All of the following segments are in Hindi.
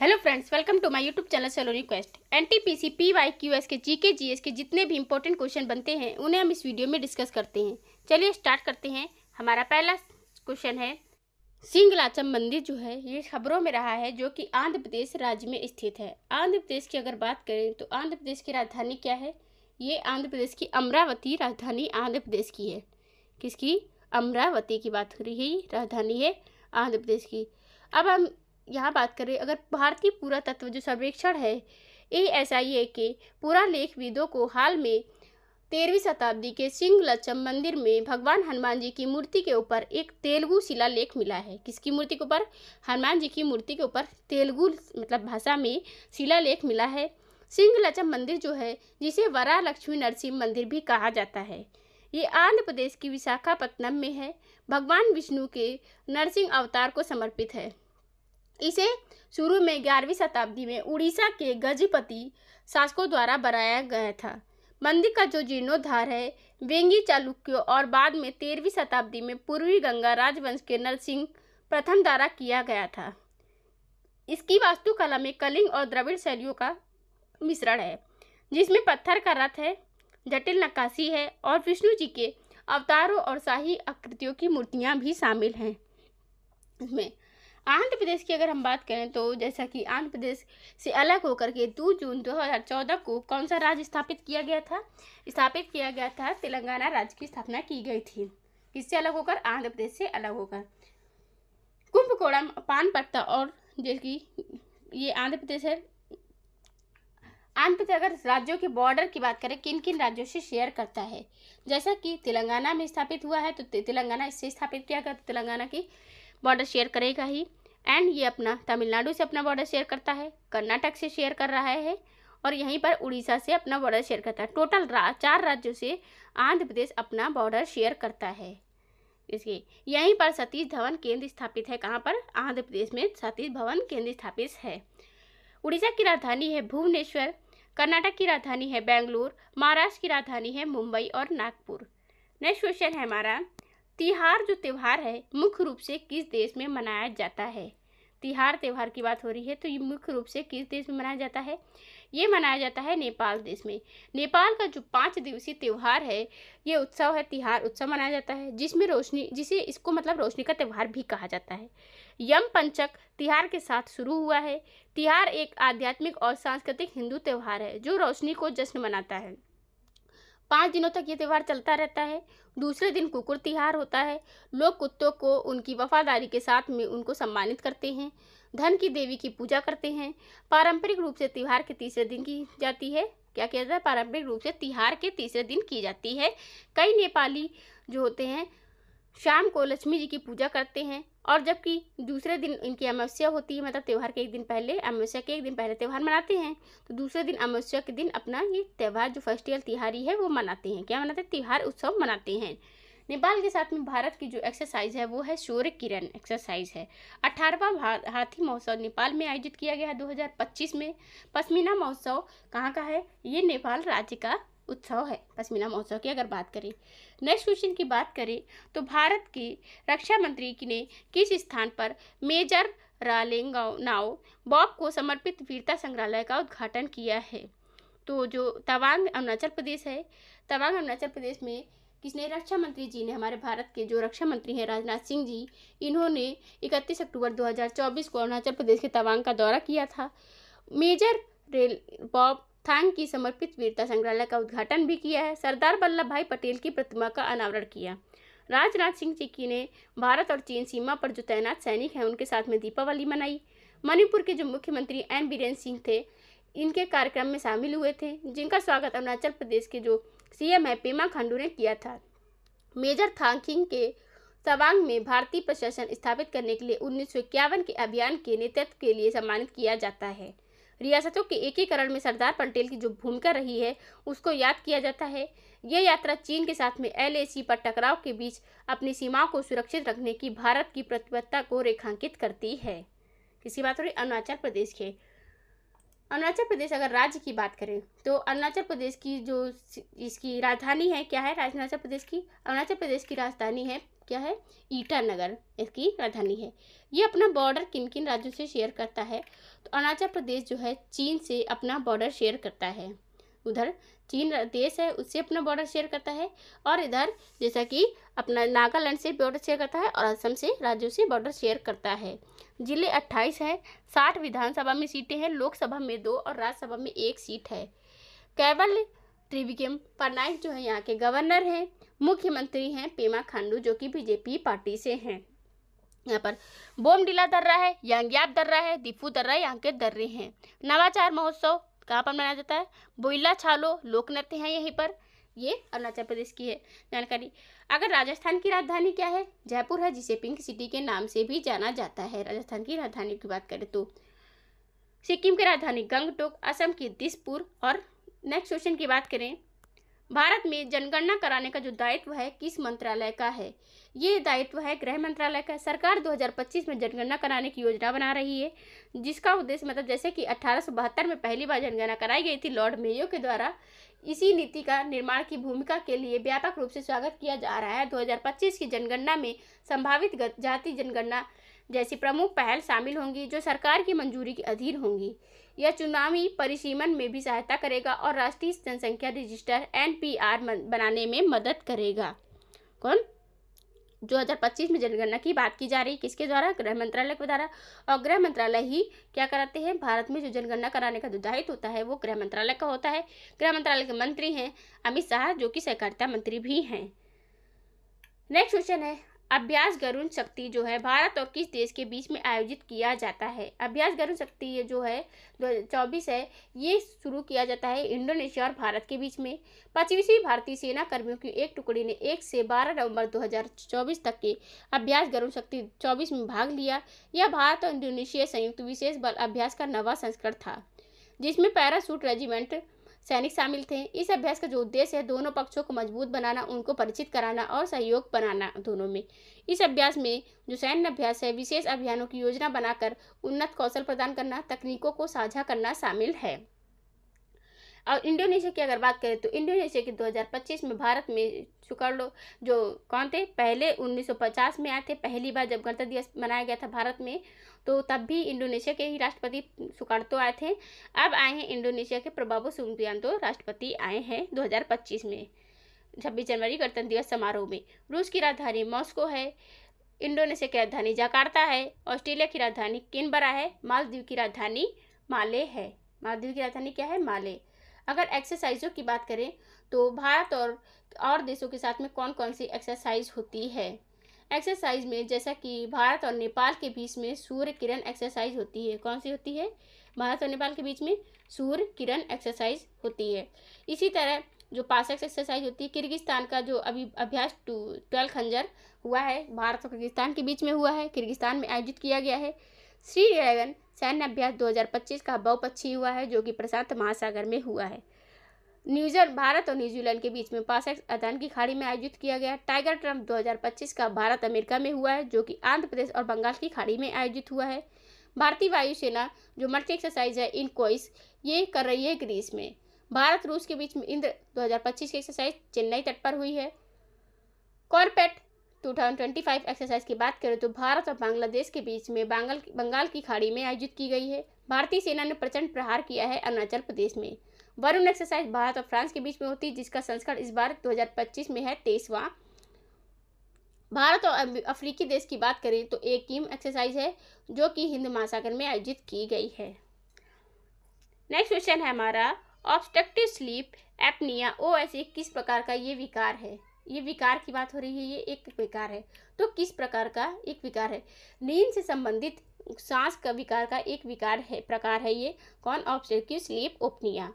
Hello friends, welcome to my YouTube channel Saloni quest. NTPC PYQs के जीके जीएस के जितने भी इंपॉर्टेंट क्वेश्चन बनते हैं उन्हें हम इस वीडियो में डिस्कस करते हैं। चलिए स्टार्ट करते हैं। हमारा पहला क्वेश्चन है, सिंगलाचम मंदिर जो है ये खबरों में रहा है जो कि आंध्र प्रदेश राज्य में स्थित है। आंध्र प्रदेश की अगर बात करें तो आंध्र प्रदेश की राजधानी क्या है? ये आंध्र प्रदेश की अमरावती राजधानी आंध्र प्रदेश की है। किसकी? अमरावती की बात हो रही है, राजधानी है आंध्र प्रदेश की। अब हम यहाँ बात करें, अगर भारतीय पुरातत्व जो सर्वेक्षण है ASIA के पुरालेखविदों को हाल में 13वीं शताब्दी के सिंगलचम मंदिर में भगवान हनुमान जी की मूर्ति के ऊपर एक तेलुगु शिलालेख मिला है। किसकी मूर्ति के ऊपर? हनुमान जी की मूर्ति के ऊपर तेलुगु मतलब भाषा में शिलालेख मिला है। सिंगलचम मंदिर जो है जिसे वरालक्ष्मी नरसिंह मंदिर भी कहा जाता है, ये आंध्र प्रदेश की विशाखापत्तनम में है। भगवान विष्णु के नरसिंह अवतार को समर्पित है। इसे शुरू में 11वीं शताब्दी में उड़ीसा के गजपति शासकों द्वारा बनाया गया था। मंदिर का जो जीर्णोद्धार है वेंगी चालुक्यों और बाद में 13वीं शताब्दी में पूर्वी गंगा राजवंश के नरसिंह प्रथम द्वारा किया गया था। इसकी वास्तुकला में कलिंग और द्रविड़ शैलियों का मिश्रण है, जिसमें पत्थर का रथ है, जटिल नक्काशी है और विष्णु जी के अवतारों और शाही आकृतियों की मूर्तियां भी शामिल हैं। इसमें आंध्र प्रदेश की अगर हम बात करें तो जैसा कि आंध्र प्रदेश से अलग होकर के 2 जून 2014 को कौन सा राज्य स्थापित किया गया था? स्थापित किया गया था, तेलंगाना राज्य की स्थापना की गई थी। किससे अलग होकर? आंध्र प्रदेश से अलग होकर। कुंभकोणम, पानपत्ता और जो कि ये आंध्र प्रदेश है। आंध्र प्रदेश अगर राज्यों के बॉर्डर की बात करें, किन किन राज्यों से शेयर करता है, जैसा कि तेलंगाना में स्थापित हुआ है तो तेलंगाना इससे स्थापित किया गया, तेलंगाना की बॉर्डर शेयर करेगा ही। एंड ये अपना तमिलनाडु से अपना बॉर्डर शेयर करता है, कर्नाटक से शेयर कर रहा है और यहीं पर उड़ीसा से अपना बॉर्डर शेयर करता है। टोटल 4 राज्यों से आंध्र प्रदेश अपना बॉर्डर शेयर करता है। इसके यहीं पर सतीश धवन केंद्र स्थापित है। कहाँ पर? आंध्र प्रदेश में सतीश धवन केंद्र स्थापित है। उड़ीसा की राजधानी है भुवनेश्वर, कर्नाटक की राजधानी है बेंगलुरु, महाराष्ट्र की राजधानी है मुंबई और नागपुर। नेक्स्ट क्वेश्चन है हमारा, तिहार जो त्यौहार है मुख्य रूप से किस देश में मनाया जाता है? तिहार त्यौहार की बात हो रही है तो ये मुख्य रूप से किस देश में मनाया जाता है? ये मनाया जाता है नेपाल देश में। नेपाल का जो 5 दिवसीय त्यौहार है ये उत्सव है, तिहार उत्सव मनाया जाता है, जिसमें रोशनी, जिसे इसको मतलब रोशनी का त्यौहार भी कहा जाता है। यम पंचक तिहार के साथ शुरू हुआ है। तिहार एक आध्यात्मिक और सांस्कृतिक हिंदू त्यौहार है जो रोशनी को जश्न मनाता है। 5 दिनों तक ये त्यौहार चलता रहता है। दूसरे दिन कुकुर तिहार होता है। लोग कुत्तों को उनकी वफादारी के साथ में उनको सम्मानित करते हैं। धन की देवी की पूजा करते हैं। पारंपरिक रूप से तिहार के तीसरे दिन की जाती है। क्या किया जाता है? पारंपरिक रूप से तिहार के तीसरे दिन की जाती है। कई नेपाली जो होते हैं शाम को लक्ष्मी जी की पूजा करते हैं और जबकि दूसरे दिन इनकी अमावस्या होती है, मतलब त्यौहार के एक दिन पहले, अमावस्या के एक दिन पहले त्यौहार मनाते हैं, तो दूसरे दिन अमावस्या के दिन अपना ये त्यौहार जो फेस्टिवल तिहारी है वो मनाते हैं। क्या मनाते हैं? तिहार उत्सव मनाते हैं। नेपाल के साथ में भारत की जो एक्सरसाइज है वो है सूर्य किरण एक्सरसाइज है। 18वां हाथी महोत्सव नेपाल में आयोजित किया गया है 2025 में। पश्मीना महोत्सव कहाँ का है? ये नेपाल राज्य का उत्सव है, पश्मीना महोत्सव की अगर बात करें। नेक्स्ट क्वेश्चन की बात करें तो भारत के रक्षा मंत्री ने किस स्थान पर मेजर रालेंगानाओ बॉब को समर्पित वीरता संग्रहालय का उद्घाटन किया है? तो जो तवांग अरुणाचल प्रदेश है, तवांग अरुणाचल प्रदेश में किसने? रक्षा मंत्री जी ने, हमारे भारत के जो रक्षा मंत्री हैं राजनाथ सिंह जी, इन्होंने 31 अक्टूबर 2024 को अरुणाचल प्रदेश के तवांग का दौरा किया था। मेजर बॉब थांग की समर्पित वीरता संग्रहालय का उद्घाटन भी किया है। सरदार वल्लभ भाई पटेल की प्रतिमा का अनावरण किया। राजनाथ सिंह जी ने भारत और चीन सीमा पर जो तैनात सैनिक हैं उनके साथ में दीपावली मनाई। मणिपुर के जो मुख्यमंत्री एन बीरेन सिंह थे, इनके कार्यक्रम में शामिल हुए थे, जिनका स्वागत अरुणाचल प्रदेश के जो सीएम है पेमा खांडू ने किया था। मेजर थांगखिंग के तवांग में भारतीय प्रशासन स्थापित करने के लिए 1951 के अभियान के नेतृत्व के लिए सम्मानित किया जाता है। रियासतों के एकीकरण में सरदार पटेल की जो भूमिका रही है उसको याद किया जाता है। यह यात्रा चीन के साथ में LAC पर टकराव के बीच अपनी सीमाओं को सुरक्षित रखने की भारत की प्रतिबद्धता को रेखांकित करती है। किसकी बात हो रही? अरुणाचल प्रदेश के। अरुणाचल प्रदेश अगर राज्य की बात करें तो अरुणाचल प्रदेश की जो इसकी राजधानी है क्या है? अरुणाचल प्रदेश की राजधानी है क्या है, ईटानगर इसकी राजधानी है। ये अपना बॉर्डर किन किन राज्यों से शेयर करता है, तो अरुणाचल प्रदेश जो है चीन से अपना बॉर्डर शेयर करता है, उधर चीन देश है उससे अपना बॉर्डर शेयर करता है, और इधर जैसा कि अपना नागालैंड से बॉर्डर शेयर करता है और असम से राज्यों से बॉर्डर शेयर करता है। जिले 28 है, 60 विधानसभा में सीटें हैं, लोकसभा में 2 और राज्यसभा में 1 सीट है। केवल त्रिविक्रम पटनायक जो है यहाँ के गवर्नर हैं। मुख्यमंत्री हैं पेमा खांडू जो कि बीजेपी पार्टी से हैं। यहाँ पर बोमडिला दर्रा है, यांग्याप दर्रा है, दिफू दर्रा यहाँ के दर्रे हैं। नवाचार महोत्सव कहाँ पर मनाया जाता है, बोइला छालो लोक नृत्य है यहीं पर, ये अरुणाचल प्रदेश की है जानकारी। अगर राजस्थान की राजधानी क्या है, जयपुर है, जिसे पिंक सिटी के नाम से भी जाना जाता है। राजस्थान की राजधानी की बात करें तो सिक्किम की राजधानी गंगटोक, असम की दिसपुर। और नेक्स्ट क्वेश्चन की बात करें, भारत में जनगणना कराने का जो दायित्व है किस मंत्रालय का है, ये दायित्व है गृह मंत्रालय का। सरकार 2025 में जनगणना कराने की योजना बना रही है, जिसका उद्देश्य मतलब जैसे कि 1872 में पहली बार जनगणना कराई गई थी लॉर्ड मेयो के द्वारा, इसी नीति का निर्माण की भूमिका के लिए व्यापक रूप से स्वागत किया जा रहा है। 2025 की जनगणना में संभावित जाति जनगणना जैसी प्रमुख पहल शामिल होंगी जो सरकार की मंजूरी के अधीन होंगी। यह चुनावी परिसीमन में भी सहायता करेगा और राष्ट्रीय जनसंख्या रजिस्टर NPR बनाने में मदद करेगा। कौन 2025 में जनगणना की बात की जा रही, किसके द्वारा, गृह मंत्रालय के द्वारा। और गृह मंत्रालय ही क्या कराते हैं, भारत में जो जनगणना कराने का जो दायित्व होता है वो गृह मंत्रालय का होता है। गृह मंत्रालय के मंत्री हैं अमित शाह जो कि सहकारिता मंत्री भी हैं। नेक्स्ट क्वेश्चन है, अभ्यास गरुण शक्ति जो है भारत और किस देश के बीच में आयोजित किया जाता है। अभ्यास गरुण शक्ति ये जो है 2024 है, ये शुरू किया जाता है इंडोनेशिया और भारत के बीच में। 25वीं भारतीय सेना कर्मियों की एक टुकड़ी ने 1 से 12 नवंबर 2024 तक के अभ्यास गरुण शक्ति 24 में भाग लिया। यह भारत और इंडोनेशिया संयुक्त विशेष बल अभ्यास का नवा संस्करण था, जिसमें पैराशूट रेजिमेंट सैनिक शामिल थे। इस अभ्यास का जो उद्देश्य है दोनों पक्षों को मजबूत बनाना, उनको परिचित कराना और सहयोग बनाना दोनों में। इस अभ्यास में जो सैन्य अभ्यास है विशेष अभियानों की योजना बनाकर उन्नत कौशल प्रदान करना, तकनीकों को साझा करना शामिल है। और इंडोनेशिया की अगर बात करें तो इंडोनेशिया के 2025 में भारत में सुकार्लो जो कौन थे, पहले 1950 में आए थे, पहली बार जब गणतंत्र दिवस मनाया गया था भारत में, तो तब भी इंडोनेशिया के ही राष्ट्रपति सुकार्तो आए थे। अब आए हैं इंडोनेशिया के प्रबोवो सुबियांतो राष्ट्रपति आए हैं 2025 में 26 जनवरी गणतंत्र दिवस समारोह में। रूस की राजधानी मॉस्को है, इंडोनेशिया की राजधानी जकार्ता है, ऑस्ट्रेलिया की राजधानी कैनबरा है, मालदीव की राजधानी माले है। मालदीव की राजधानी क्या है, माले। अगर एक्सरसाइजों की बात करें तो भारत और देशों के साथ में कौन कौन सी एक्सरसाइज होती है। एक्सरसाइज में जैसा कि भारत और नेपाल के बीच में सूर्य किरण एक्सरसाइज होती है, कौन सी होती है, भारत और नेपाल के बीच में सूर्य किरण एक्सरसाइज होती है। इसी तरह जो पासक एक्सरसाइज होती है, किर्गिस्तान का जो अभी अभ्यास 12 खंजर हुआ है भारत और किर्गिस्तान के बीच में हुआ है, किर्गिस्तान में आयोजित किया गया है। श्री ड्रैगन सैन्य अभ्यास 2025 का बहुपक्षीय हुआ है जो कि प्रशांत महासागर में हुआ है। भारत और न्यूजीलैंड के बीच में पासक अदान की खाड़ी में आयोजित किया गया। टाइगर ट्रम्प 2025 का भारत अमेरिका में हुआ है जो कि आंध्र प्रदेश और बंगाल की खाड़ी में आयोजित हुआ है। भारतीय वायुसेना जो मर्ची एक्सरसाइज है इनकोइस, ये कर रही है ग्रीस में। भारत रूस के बीच में इंद्र 2025 की एक्सरसाइज चेन्नई तट पर हुई है। कॉर्पेट 2025 एक्सरसाइज की बात करें तो भारत और बांग्लादेश के बीच में बंगाल की खाड़ी में आयोजित की गई है। भारतीय सेना ने प्रचंड प्रहार किया है अरुणाचल प्रदेश में। वरुण एक्सरसाइज भारत और फ्रांस के बीच में होती है जिसका संस्करण इस बार 2025 में है 23वां। भारत और अफ्रीकी देश की बात करें तो एक टीम एक्सरसाइज है जो कि हिंद महासागर में आयोजित की गई है। नेक्स्ट क्वेश्चन है हमारा, ऑब्स्ट्रक्टिव स्लीप एपनिया OSA किस प्रकार का ये विकार है। ये विकार की बात हो रही है, ये एक विकार है, तो किस प्रकार का एक विकार है, नींद से संबंधित सांस का विकार का एक विकार है, प्रकार है ये। कौन, obstructive sleep apnoea.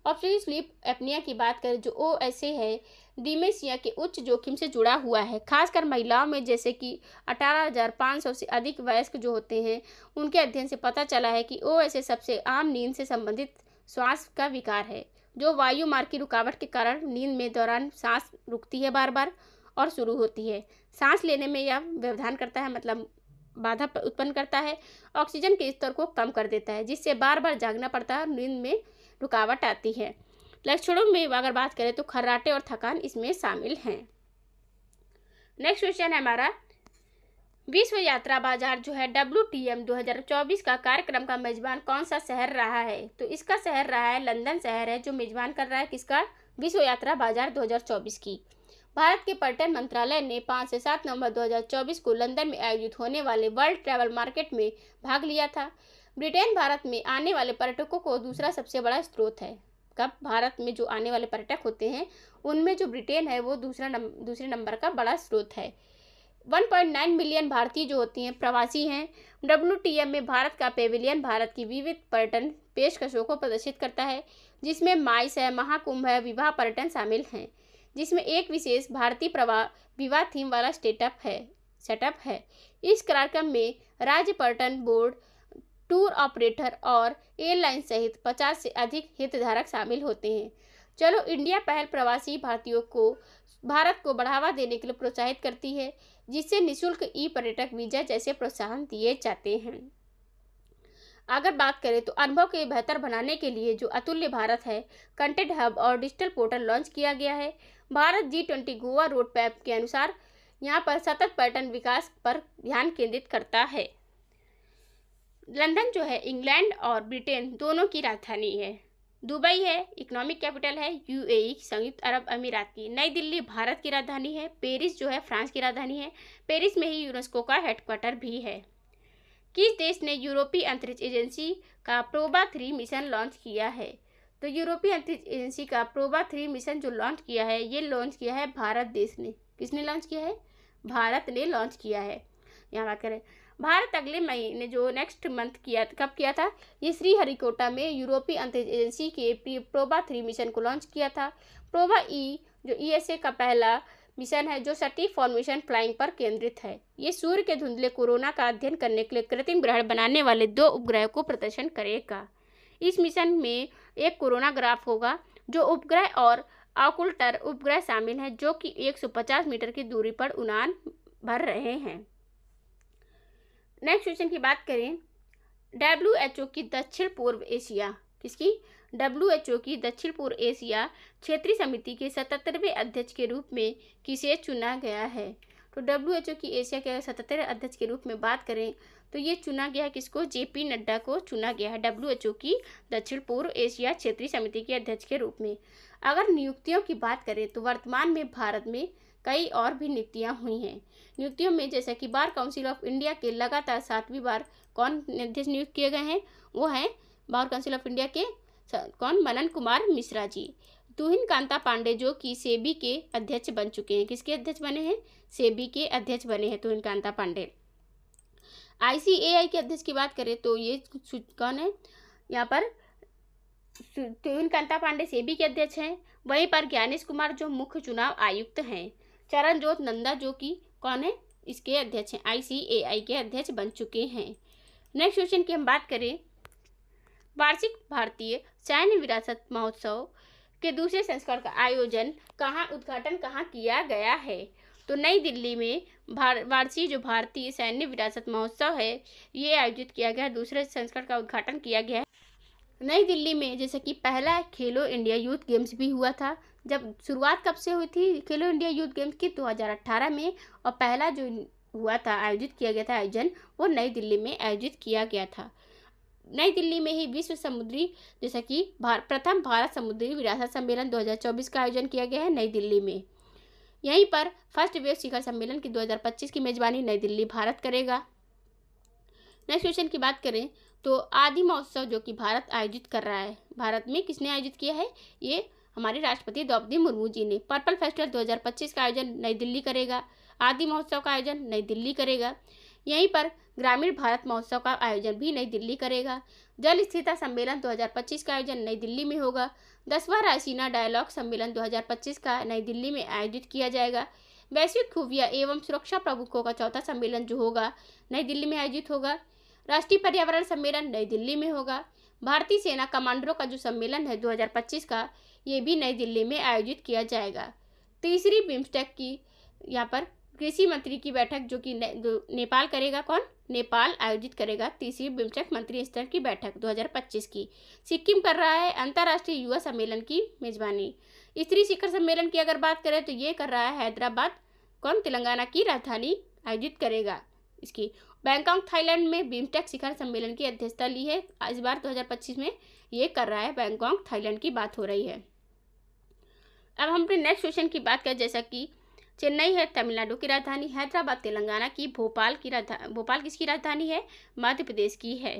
Obstructive sleep apnoea की बात करें जो OSA है डिमेंशिया के उच्च जोखिम से जुड़ा हुआ है, खासकर महिलाओं में, जैसे कि 18,500 से अधिक वयस्क जो होते हैं उनके अध्ययन से पता चला है कि OSA सबसे आम नींद से संबंधित श्वास का विकार है जो वायु मार्ग की रुकावट के कारण नींद में दौरान सांस रुकती है बार बार और शुरू होती है। सांस लेने में यह व्यवधान करता है, मतलब बाधा उत्पन्न करता है, ऑक्सीजन के स्तर को कम कर देता है जिससे बार बार जागना पड़ता है और नींद में रुकावट आती है। लक्षणों में अगर बात करें तो खर्राटे और थकान इसमें शामिल हैं। नेक्स्ट क्वेश्चन है हमारा, विश्व यात्रा बाजार जो है WTM 2024 का कार्यक्रम का मेजबान कौन सा शहर रहा है? तो इसका शहर रहा है लंदन शहर है, जो मेजबान कर रहा है किसका? विश्व यात्रा बाजार 2024 की। भारत के पर्यटन मंत्रालय ने 5 से 7 नवंबर 2024 को लंदन में आयोजित होने वाले वर्ल्ड ट्रैवल मार्केट में भाग लिया था। ब्रिटेन भारत में आने वाले पर्यटकों को दूसरा सबसे बड़ा स्रोत है। कब भारत में जो आने वाले पर्यटक होते हैं उनमें जो ब्रिटेन है वो दूसरे नंबर का बड़ा स्रोत है। 1.9 मिलियन भारतीय जो होती हैं प्रवासी हैं। WTM में भारत का पेविलियन भारत की विविध पर्यटन पेशकशों को प्रदर्शित करता है, जिसमें माइस है, महाकुंभ है, विवाह पर्यटन शामिल हैं, जिसमें एक विशेष भारतीय विवाह थीम वाला सेटअप है। इस कार्यक्रम में राज्य पर्यटन बोर्ड, टूर ऑपरेटर और एयरलाइन सहित 50 से अधिक हितधारक शामिल होते हैं। चलो इंडिया पहल प्रवासी भारतीयों को भारत को बढ़ावा देने के लिए प्रोत्साहित करती है, जिससे निःशुल्क पर्यटक वीजा जैसे प्रोत्साहन दिए जाते हैं। अगर बात करें तो अनुभव के बेहतर बनाने के लिए जो अतुल्य भारत है कंटेंट हब और डिजिटल पोर्टल लॉन्च किया गया है। Bharat G20 Goa road map के अनुसार यहाँ पर सतत पर्यटन विकास पर ध्यान केंद्रित करता है। लंदन जो है इंग्लैंड और ब्रिटेन दोनों की राजधानी है। दुबई है इकोनॉमिक कैपिटल है UAE संयुक्त अरब अमीरात की। नई दिल्ली भारत की राजधानी है। पेरिस जो है फ्रांस की राजधानी है। पेरिस में ही यूनेस्को का हेडक्वार्टर भी है। किस देश ने यूरोपीय अंतरिक्ष एजेंसी का प्रोबा 3 मिशन लॉन्च किया है? तो यूरोपीय अंतरिक्ष एजेंसी का प्रोबा 3 मिशन जो लॉन्च किया है ये लॉन्च किया है भारत देश ने। किसने लॉन्च किया है? भारत ने लॉन्च किया है। यहाँ बात करें भारत अगले महीने जो नेक्स्ट मंथ कब किया था? ये श्रीहरिकोटा में यूरोपीय अंतरिक्ष एजेंसी के प्रोबा 3 मिशन को लॉन्च किया था। प्रोबा जो ESA का पहला मिशन है जो सटीक फॉर्मेशन फ्लाइंग पर केंद्रित है। ये सूर्य के धुंधले कोरोना का अध्ययन करने के लिए कृत्रिम ग्रहण बनाने वाले 2 उपग्रह को प्रदर्शन करेगा। इस मिशन में एक कोरोना ग्राफ होगा जो उपग्रह और ऑकुल्टर उपग्रह शामिल हैं, जो कि 150 मीटर की दूरी पर उड़ान भर रहे हैं। नेक्स्ट क्वेश्चन की बात करें, WHO की दक्षिण पूर्व एशिया किसकी? WHO की दक्षिण पूर्व एशिया क्षेत्रीय समिति के 77वें अध्यक्ष के रूप में किसे चुना गया है? तो WHO की एशिया के 77वें अध्यक्ष के रूप में बात करें तो ये चुना गया है किसको? JP नड्डा को चुना गया है WHO की दक्षिण पूर्व एशिया क्षेत्रीय समिति के अध्यक्ष के रूप में। अगर नियुक्तियों की बात करें तो वर्तमान में भारत में कई और भी नियुक्तियां हुई हैं। नियुक्तियों में जैसे कि बार काउंसिल ऑफ इंडिया के लगातार 7वीं बार कौन अध्यक्ष नियुक्त किए गए हैं? वो हैं बार काउंसिल ऑफ इंडिया के कौन? मनन कुमार मिश्रा जी। तुहिन कांता पांडे जो कि सेबी के अध्यक्ष बन चुके हैं। किसके अध्यक्ष बने हैं? सेबी के अध्यक्ष बने हैं तुहिन कांता पांडे। ICAI के अध्यक्ष की बात करें तो ये कौन है? यहाँ पर तुहिन कांता पांडे सेबी के अध्यक्ष हैं। वहीं पर ज्ञानेश कुमार जो मुख्य चुनाव आयुक्त हैं। चरणजोत नंदा जो कि कौन है? इसके अध्यक्ष हैं, ICAI के अध्यक्ष बन चुके हैं। नेक्स्ट क्वेश्चन की हम बात करें, वार्षिक भारतीय सैन्य विरासत महोत्सव के दूसरे संस्करण का आयोजन उद्घाटन कहाँ किया गया है? तो नई दिल्ली में वार्षिक जो भारतीय सैन्य विरासत महोत्सव है ये आयोजित किया गया है। दूसरे संस्करण का उद्घाटन किया गया है नई दिल्ली में। जैसे कि पहला खेलो इंडिया यूथ गेम्स भी हुआ था। जब शुरुआत कब से हुई थी खेलो इंडिया यूथ गेम्स की? 2018 में। और पहला जो हुआ था आयोजित किया गया था आयोजन वो नई दिल्ली में आयोजित किया गया था। नई दिल्ली में ही विश्व समुद्री जैसा कि प्रथम भारत समुद्री विरासत सम्मेलन 2024 का आयोजन किया गया है नई दिल्ली में। यहीं पर फर्स्ट वेव शिखर सम्मेलन की 2025 की मेजबानी नई दिल्ली भारत करेगा। नेक्स्ट क्वेश्चन की बात करें तो आदि महोत्सव जो कि भारत आयोजित कर रहा है, भारत में किसने आयोजित किया है? ये हमारे राष्ट्रपति द्रौपदी मुर्मू जी ने। पर्पल फेस्टिवल 2025 का आयोजन नई दिल्ली करेगा। आदि महोत्सव का आयोजन नई दिल्ली करेगा। यहीं पर ग्रामीण भारत महोत्सव का आयोजन भी नई दिल्ली करेगा। जल स्थिरता सम्मेलन 2025 का आयोजन नई दिल्ली में होगा। 10वां रायसीना डायलॉग सम्मेलन 2025 का नई दिल्ली में आयोजित किया जाएगा। वैश्विक खुफिया एवं सुरक्षा प्रमुखों का 4था सम्मेलन जो होगा नई दिल्ली में आयोजित होगा। राष्ट्रीय पर्यावरण सम्मेलन नई दिल्ली में होगा। भारतीय सेना कमांडरों का जो सम्मेलन है 2025 का ये भी नई दिल्ली में आयोजित किया जाएगा। तीसरी बिम्स्टेक की यहाँ पर कृषि मंत्री की बैठक जो कि नेपाल करेगा। कौन? नेपाल आयोजित करेगा तीसरी बिम्स्टेक मंत्री स्तर की बैठक 2025 की। सिक्किम कर रहा है अंतर्राष्ट्रीय युवा सम्मेलन की मेजबानी। स्त्री शिखर सम्मेलन की अगर बात करें तो ये कर रहा है हैदराबाद कौन तेलंगाना की राजधानी आयोजित करेगा इसकी? बैंकॉक थाईलैंड में बिम्स्टेक शिखर सम्मेलन की अध्यक्षता ली है। इस बार 2025 में ये कर रहा है, बैंकॉक थाईलैंड की बात हो रही है। अब हम अपने नेक्स्ट क्वेश्चन की बात करें, जैसा कि चेन्नई है तमिलनाडु की राजधानी, हैदराबाद तेलंगाना की, भोपाल किसकी राजधानी है? मध्य प्रदेश की है।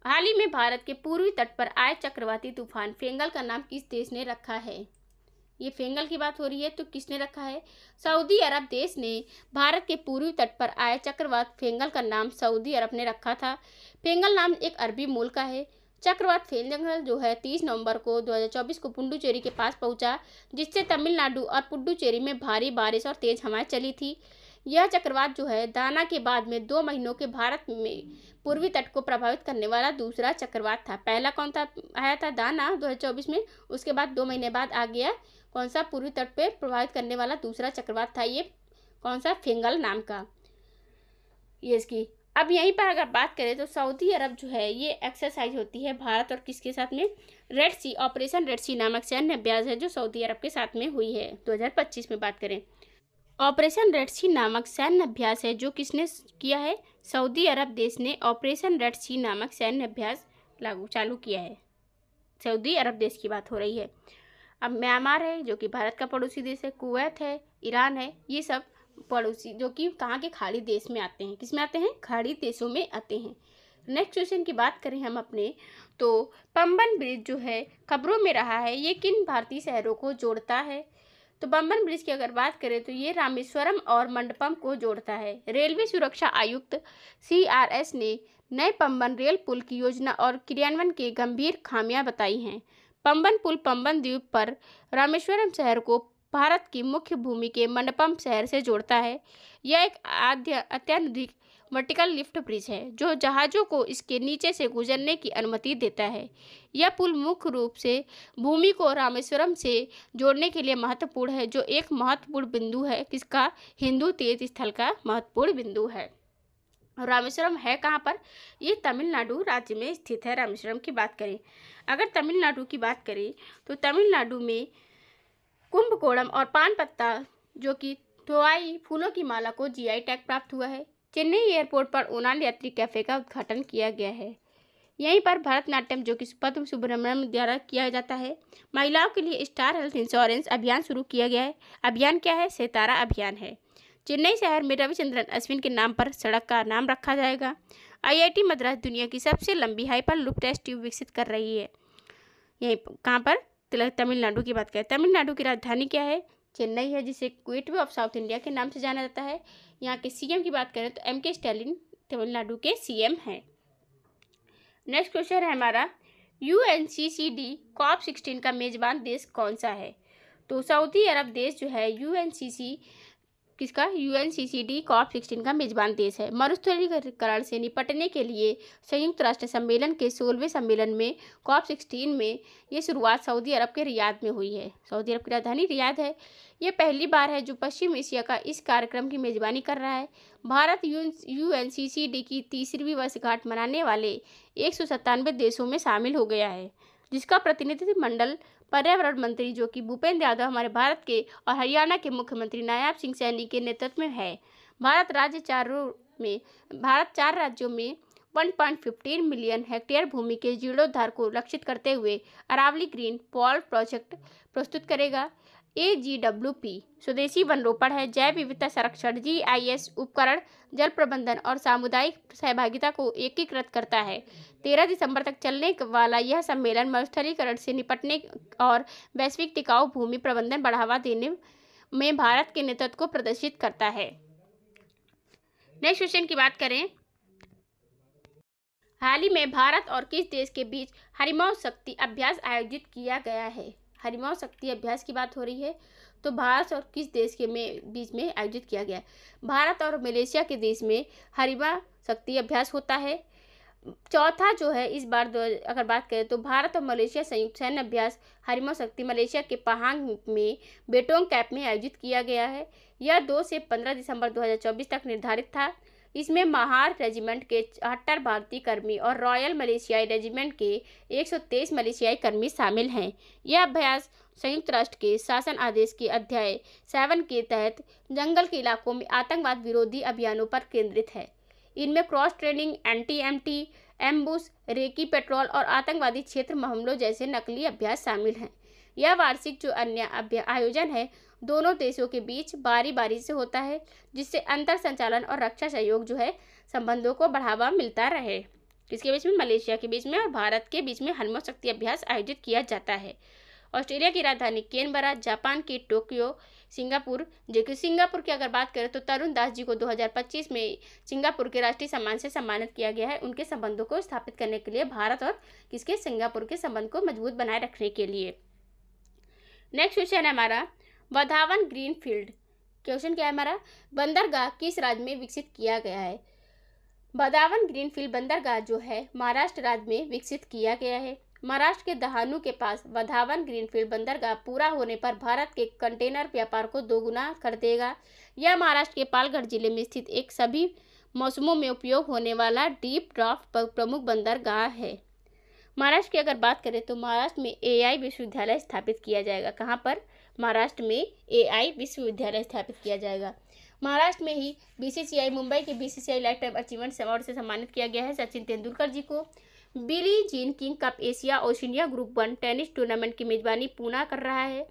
हाल ही में भारत के पूर्वी तट पर आए चक्रवाती तूफान फेंगल का नाम किस देश ने रखा है? ये फेंगल की बात हो रही है तो किसने रखा है? सऊदी अरब देश ने भारत के पूर्वी तट पर आए चक्रवात फेंगल का नाम सऊदी अरब ने रखा था। फेंगल नाम एक अरबी मूल का है। चक्रवात फेंगल जो है 30 नवंबर को 2024 को पुडुचेरी के पास पहुंचा, जिससे तमिलनाडु और पुडुचेरी में भारी बारिश और तेज हवाएं चली थी। यह चक्रवात जो है दाना के बाद में 2 महीनों के भारत में पूर्वी तट को प्रभावित करने वाला दूसरा चक्रवात था। पहला कौन था? आया था दाना 2024 में, उसके बाद 2 महीने बाद आ गया कौन सा? पूर्वी तट पे प्रभावित करने वाला दूसरा चक्रवात था ये कौन सा? फेंगल नाम का। ये इसकी अब यहीं पर अगर बात करें तो सऊदी अरब जो है ये एक्सरसाइज होती है भारत और किसके साथ में? रेड सी, ऑपरेशन रेड सी नामक सैन्य अभ्यास है जो सऊदी अरब के साथ में हुई है। 2025 में बात करें, ऑपरेशन रेड सी नामक सैन्य अभ्यास है जो किसने किया है? सऊदी अरब देश ने ऑपरेशन रेड सी नामक सैन्य अभ्यास चालू किया है। सऊदी अरब देश की बात हो रही है। अब म्यांमार है जो कि भारत का पड़ोसी देश है, कुवैत है, ईरान है, ये सब पड़ोसी जो कि कहाँ के? खाड़ी देश में आते हैं। किस में आते हैं? खाड़ी देशों में आते हैं। नेक्स्ट क्वेश्चन की बात करें हम अपने, तो पंबन ब्रिज जो है खबरों में रहा है, ये किन भारतीय शहरों को जोड़ता है? तो पंबन ब्रिज की अगर बात करें तो ये रामेश्वरम और मंडपम को जोड़ता है। रेलवे सुरक्षा आयुक्त CRS ने नए पंबन रेल पुल की योजना और क्रियान्वयन के गंभीर खामियां बताई हैं। पंबन पुल पंबन द्वीप पर रामेश्वरम शहर को भारत की मुख्य भूमि के मंडपम शहर से जोड़ता है। यह एक अत्याधुनिक वर्टिकल लिफ्ट ब्रिज है जो जहाज़ों को इसके नीचे से गुजरने की अनुमति देता है। यह पुल मुख्य रूप से भूमि को रामेश्वरम से जोड़ने के लिए महत्वपूर्ण है, जो एक महत्वपूर्ण बिंदु है किसका? हिंदू तीर्थ स्थल का महत्वपूर्ण बिंदु है। रामेश्वरम है कहाँ पर? ये तमिलनाडु राज्य में स्थित है। रामेश्वरम की बात करें, अगर तमिलनाडु की बात करें तो तमिलनाडु में कुंभकोणम और पान पत्ता जो कि थोआई फूलों की माला को GI टैग प्राप्त हुआ है। चेन्नई एयरपोर्ट पर उड़ान यात्री कैफे का उद्घाटन किया गया है। यहीं पर भरतनाट्यम जो कि पद्म सुब्रमण्यम द्वारा किया जाता है। महिलाओं के लिए स्टार हेल्थ इंश्योरेंस अभियान शुरू किया गया है। अभियान क्या है? सितारा अभियान है। चेन्नई शहर में रविचंद्रन अश्विन के नाम पर सड़क का नाम रखा जाएगा। IIT मद्रास दुनिया की सबसे लंबी हाइपर लूप टेस्ट ट्यूब विकसित कर रही है। यहीं कहाँ पर? तमिलनाडु की बात करें, तमिलनाडु की राजधानी क्या है? चेन्नई है, जिसे गेटवे ऑफ साउथ इंडिया के नाम से जाना जाता है। यहाँ के CM की बात करें तो MK स्टालिन तमिलनाडु के CM हैं। नेक्स्ट क्वेश्चन है हमारा, UNCCD COP16 का मेजबान देश कौन सा है? तो सऊदी अरब देश जो है UNCCD COP16 का मेजबान देश है। मरुस्थलीकरण से निपटने के लिए संयुक्त राष्ट्र सम्मेलन के 16वें सम्मेलन में COP16 में ये शुरुआत सऊदी अरब के रियाद में हुई है। सऊदी अरब की राजधानी रियाद है। ये पहली बार है जो पश्चिम एशिया का इस कार्यक्रम की मेजबानी कर रहा है। भारत UNCCD की 3वीं वर्षगांठ मनाने वाले 197 देशों में शामिल हो गया है, जिसका प्रतिनिधित्व मंडल पर्यावरण मंत्री जो कि भूपेंद्र यादव हमारे भारत के और हरियाणा के मुख्यमंत्री नायब सिंह सैनी के नेतृत्व में है। भारत 4 राज्यों में 1.15 मिलियन हेक्टेयर भूमि के जीर्णोद्धार को लक्षित करते हुए अरावली ग्रीन पॉल प्रोजेक्ट प्रस्तुत करेगा। AGWP स्वदेशी वन रोपण है, जैव विविधता संरक्षण, GIS उपकरण, जल प्रबंधन और सामुदायिक सहभागिता को एकीकृत करता है। 13 दिसंबर तक चलने वाला यह सम्मेलन मरुस्थलीकरण से निपटने और वैश्विक टिकाऊ भूमि प्रबंधन बढ़ावा देने में भारत के नेतृत्व को प्रदर्शित करता है। नेक्स्ट क्वेश्चन की बात करें, हाल ही में भारत और किस देश के बीच हरिमौह शक्ति अभ्यास आयोजित किया गया है? हरिमौह शक्ति अभ्यास की बात हो रही है तो भारत और किस देश के बीच में आयोजित किया गया? भारत और मलेशिया के देश में हरिमौह शक्ति अभ्यास होता है। चौथा जो है इस बार अगर बात करें तो भारत और मलेशिया संयुक्त सैन्य अभ्यास हरिमौह शक्ति मलेशिया के पहांग में बेटोंग कैप में आयोजित किया गया है। यह 2 से 15 दिसंबर 2024 तक निर्धारित था। इसमें महार रेजिमेंट के 78 भारतीय कर्मी और रॉयल मलेशियाई रेजिमेंट के 123 मलेशियाई कर्मी शामिल हैं। यह अभ्यास संयुक्त राष्ट्र के शासन आदेश के अध्याय 7 के तहत जंगल के इलाकों में आतंकवाद विरोधी अभियानों पर केंद्रित है। इनमें cross training, anti ambush, recce patrol और आतंकवादी क्षेत्र हमलों जैसे नकली अभ्यास शामिल हैं। यह वार्षिक जो अन्य आयोजन है दोनों देशों के बीच बारी बारी से होता है, जिससे अंतर संचालन और रक्षा सहयोग जो है संबंधों को बढ़ावा मिलता रहे। किसके बीच में? मलेशिया के बीच में और भारत के बीच में हरमों शक्ति अभ्यास आयोजित किया जाता है। ऑस्ट्रेलिया की राजधानी कैनबरा, जापान की टोक्यो, सिंगापुर, जो कि सिंगापुर की अगर बात करें तो तरुण दास जी को 2025 में सिंगापुर के राष्ट्रीय सम्मान से सम्मानित किया गया है, उनके संबंधों को स्थापित करने के लिए, भारत और किसके? सिंगापुर के संबंध को मजबूत बनाए रखने के लिए। नेक्स्ट क्वेश्चन है हमारा वधावन ग्रीनफील्ड। क्वेश्चन क्या है हमारा? बंदरगाह किस राज्य में विकसित किया गया है? वधावन ग्रीनफील्ड बंदरगाह जो है महाराष्ट्र राज्य में विकसित किया गया है। महाराष्ट्र के दहानू के पास वधावन ग्रीनफील्ड बंदरगाह पूरा होने पर भारत के कंटेनर व्यापार को दोगुना कर देगा। यह महाराष्ट्र के पालघर जिले में स्थित एक सभी मौसमों में उपयोग होने वाला डीप ड्राफ्ट प्रमुख बंदरगाह है। महाराष्ट्र की अगर बात करें तो महाराष्ट्र में AI विश्वविद्यालय स्थापित किया जाएगा। कहाँ पर? महाराष्ट्र में AI विश्वविद्यालय स्थापित किया जाएगा। महाराष्ट्र में ही BCCI, मुंबई के BCCI life time achievement award से सम्मानित किया गया है सचिन तेंदुलकर जी को। Billie Jean King cup Asia Oceania group 1 tennis tournament की मेजबानी पूना कर रहा है।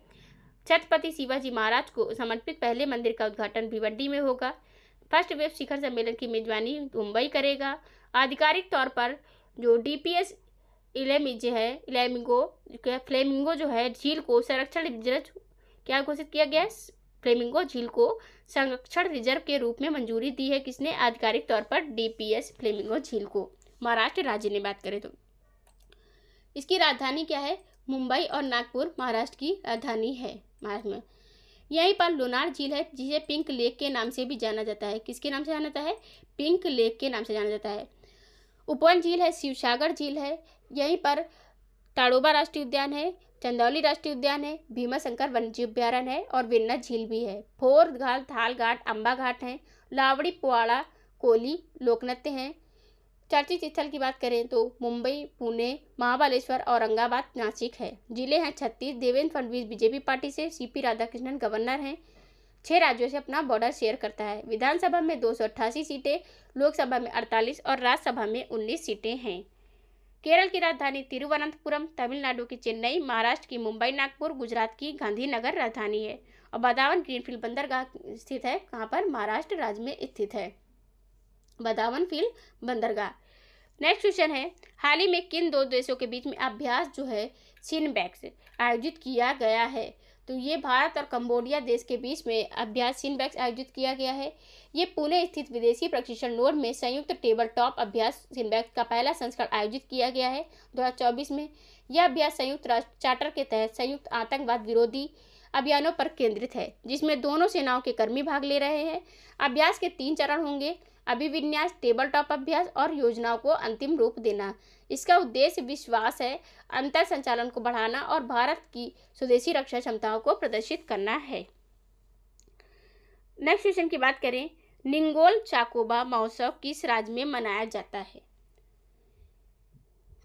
छत्रपति शिवाजी महाराज को समर्पित पहले मंदिर का उद्घाटन भिवंडी में होगा। फर्स्ट वेव शिखर सम्मेलन की मेजबानी मुंबई करेगा। आधिकारिक तौर पर जो DPS फ्लेमिंगो जो है झील को संरक्षण रिजर्व क्या घोषित किया गया है? फ्लेमिंगो झील को संरक्षण रिजर्व के रूप में मंजूरी दी है। किसने? आधिकारिक तौर पर DPS फ्लेमिंगो झील को, महाराष्ट्र राज्य ने बात करें तो। इसकी राजधानी क्या है? मुंबई और नागपुर महाराष्ट्र की राजधानी है महाराष्ट्र में। यहीं पर लोनार झील है जिसे पिंक लेक के नाम से भी जाना जाता है। किसके नाम से जाना जाता है? पिंक लेक के नाम से जाना जाता है। उपवन झील है, शिवसागर झील है, यहीं पर ताड़ोबा राष्ट्रीय उद्यान है, चंदौली राष्ट्रीय उद्यान है, भीमाशंकर वन्यजीव अभ्यारण्य है और वेन्ना झील भी है। फोर घाट, थाल घाट, अम्बा घाट है, लावड़ी, पुआड़ा, कोली लोकनृत्य हैं। चर्चित स्थल की बात करें तो मुंबई, पुणे, महाबलेश्वर, औरंगाबाद, नासिक है। जिले हैं 36। देवेंद्र फडणवीस BJP पार्टी से, CP राधाकृष्णन गवर्नर हैं। 6 राज्यों से अपना बॉर्डर शेयर करता है। विधानसभा में 288 सीटें, लोकसभा में 48 और राज्यसभा में 19 सीटें हैं। केरल की राजधानी तिरुवनंतपुरम, तमिलनाडु की चेन्नई, महाराष्ट्र की मुंबई, नागपुर, गुजरात की गांधीनगर राजधानी है। और वधावन ग्रीनफील्ड बंदरगाह स्थित है कहाँ पर? महाराष्ट्र राज्य में स्थित है वधावन फील्ड बंदरगाह। नेक्स्ट क्वेश्चन है हाल ही में किन 2 देशों के बीच में अभ्यास जो है सिनबैक्स आयोजित किया गया है? तो ये भारत और कंबोडिया देश के बीच में अभ्यास सिनबैक्स आयोजित किया गया है। ये पुणे स्थित विदेशी प्रशिक्षण नोड में संयुक्त टेबल टॉप अभ्यास सिनबैक्स का पहला संस्करण आयोजित किया गया है 2024 में। यह अभ्यास संयुक्त राष्ट्र चार्टर के तहत संयुक्त आतंकवाद विरोधी अभियानों पर केंद्रित है, जिसमें दोनों सेनाओं के कर्मी भाग ले रहे हैं। अभ्यास के 3 चरण होंगे: अभिविन्यास, टेबल टॉप अभ्यास और योजनाओं को अंतिम रूप देना। इसका उद्देश्य विश्वास है, अंतर संचालन को बढ़ाना और भारत की स्वदेशी रक्षा क्षमताओं को प्रदर्शित करना है। नेक्स्ट क्वेश्चन की बात करें, निंगोल चाकोबा महोत्सव किस राज्य में मनाया जाता है?